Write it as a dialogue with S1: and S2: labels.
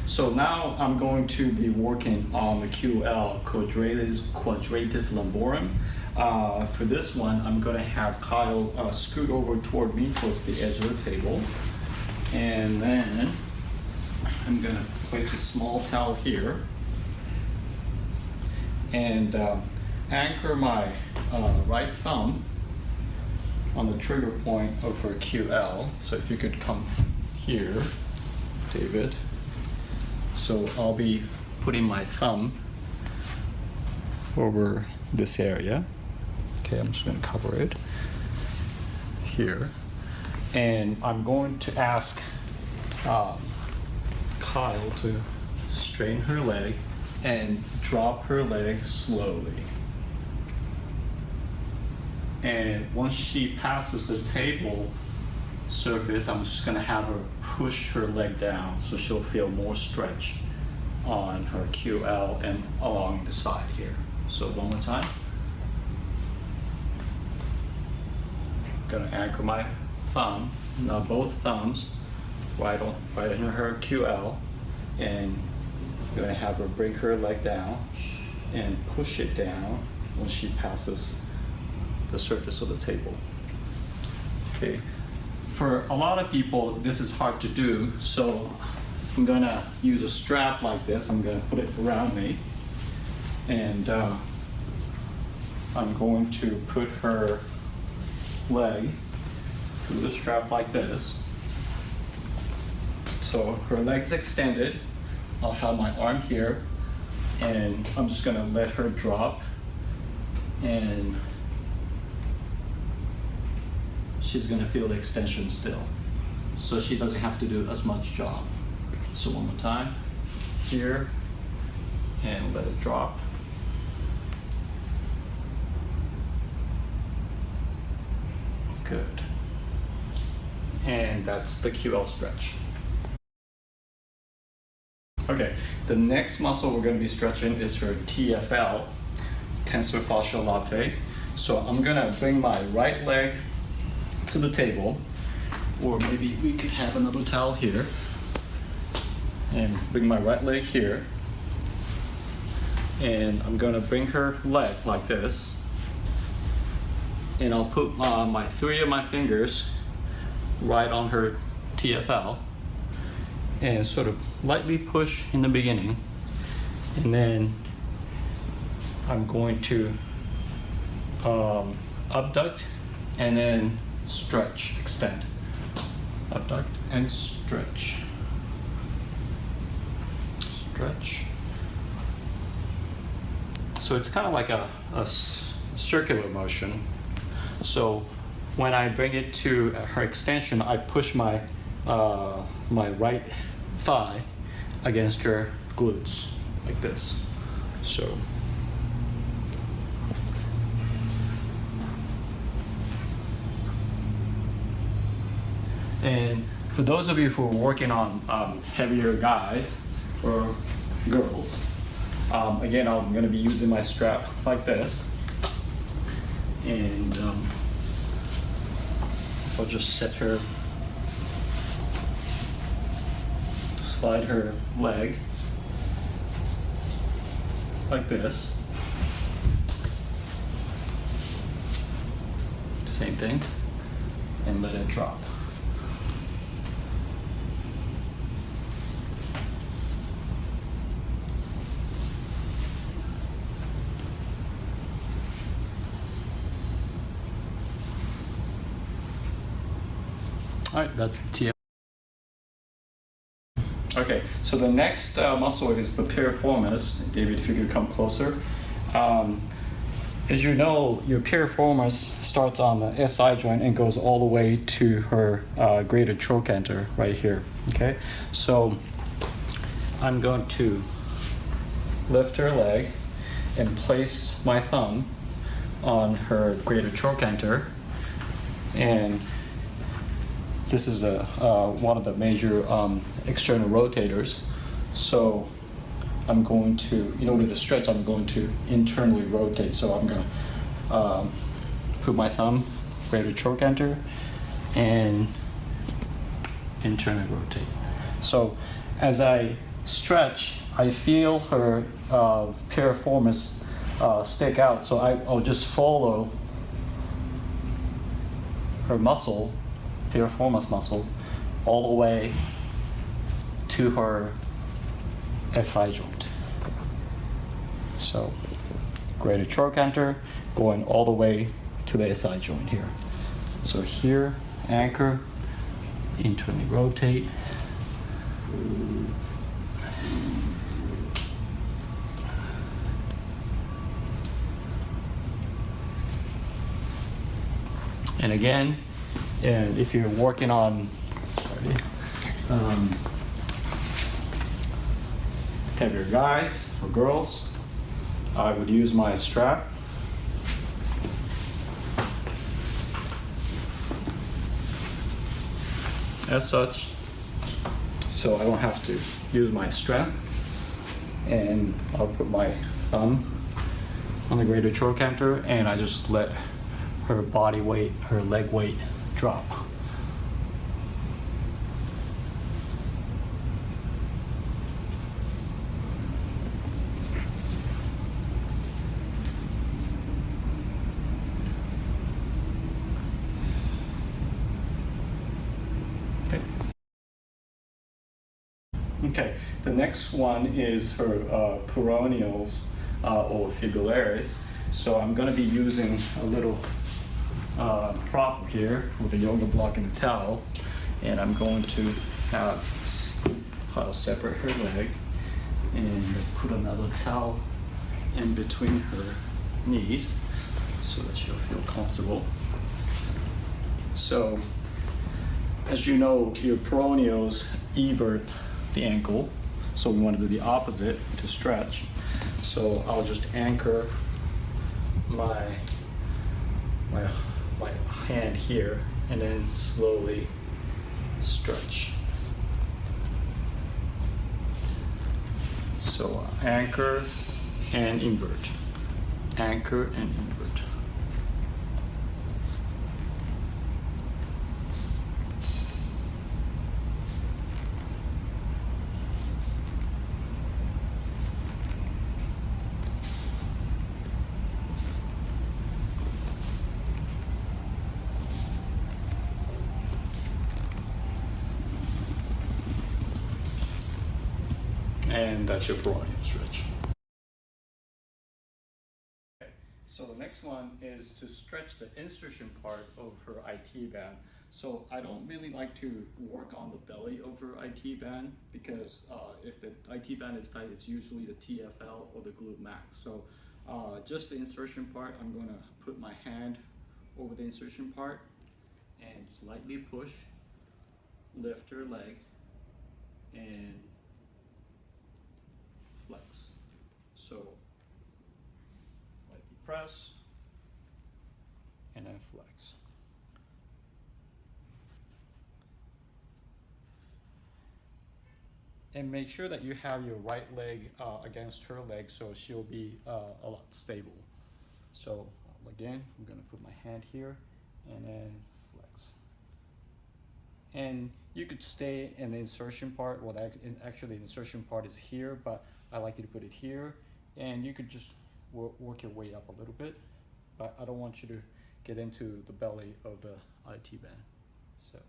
S1: So now I'm going to be working on the QL, quadratus lumborum. For this one, I'm going to have Kyle scoot over toward me towards the edge of the table. And then I'm going to place a small towel here and anchor my right thumb on the trigger point of her QL. So if you could come here, David. So I'll be putting my thumb over this area. Okay, I'm just going to cover it here. And I'm going to ask Kyle to straighten her leg and drop her leg slowly. And once she passes the table surface, I'm just going to have her push her leg down so she'll feel more stretch on her QL and along the side here. So one more time. Going to anchor my thumb, now both thumbs, right in her QL, and I'm going to have her bring her leg down and push it down when she passes the surface of the table. Okay. For a lot of people, this is hard to do, so I'm going to use a strap like this. I'm going to put it around me, and I'm going to put her leg through the strap like this. So her leg's extended. I'll have my arm here, and I'm just going to let her drop, and she's going to feel the extension still, so she doesn't have to do as much job. So one more time, here, and let it drop. Good. And that's the QL stretch. Okay, the next muscle we're going to be stretching is her TFL, tensor fasciae latae. So I'm going to bring my right leg to the table, or maybe we could have another towel here, and bring my right leg here, and I'm going to bring her leg like this, and I'll put my three of my fingers right on her TFL and sort of lightly push in the beginning, and then I'm going to abduct and then stretch, extend, abduct and stretch, stretch. So it's kind of like a circular motion. So when I bring it to her extension, I push my my right thigh against her glutes like this. So and for those of you who are working on heavier guys or girls, again, I'm going to be using my strap like this, and I'll just set her, slide her leg like this. Same thing, and let it drop. All right, that's the TF. Okay, so the next muscle is the piriformis. David, if you could come closer. As you know, your piriformis starts on the SI joint and goes all the way to her greater trochanter right here. Okay, so I'm going to lift her leg and place my thumb on her greater trochanter, and this is one of the major external rotators. So I'm going to, in order to stretch, I'm going to internally rotate. So I'm going to put my thumb, greater trochanter, and internally rotate. So as I stretch, I feel her piriformis stick out, so I'll just follow her muscle, piriformis muscle, all the way to her SI joint. So greater trochanter going all the way to the SI joint here. So here, anchor, internally rotate. And again, and if you're working on, heavier guys or girls, I would use my strap. As such, so I don't have to use my strap, and I'll put my thumb on the greater trochanter, and I just let her body weight, her leg weight drop. Okay, the next one is her peroneals or fibularis. So I'm going to be using a little prop here with a yoga block and a towel, and I'm going to have I'll separate her leg and put another towel in between her knees so that she'll feel comfortable. So, as you know, your peroneals evert the ankle, so we want to do the opposite to stretch. So I'll just anchor my hand here and then slowly stretch. So anchor and invert, anchor and invert. And that's your peroneal stretch. Okay. So the next one is to stretch the insertion part of her IT band. So I don't really like to work on the belly of her IT band because if the IT band is tight, it's usually the TFL or the glute max. So just the insertion part, I'm going to put my hand over the insertion part and just lightly push, lift her leg, and flex. So lightly press and then flex. And make sure that you have your right leg against her leg so she'll be a lot stable. So again, I'm gonna put my hand here and then flex. And you could stay in the insertion part. Well, actually the insertion part is here, but I like you to put it here. And you could just work your way up a little bit, but I don't want you to get into the belly of the IT band. So.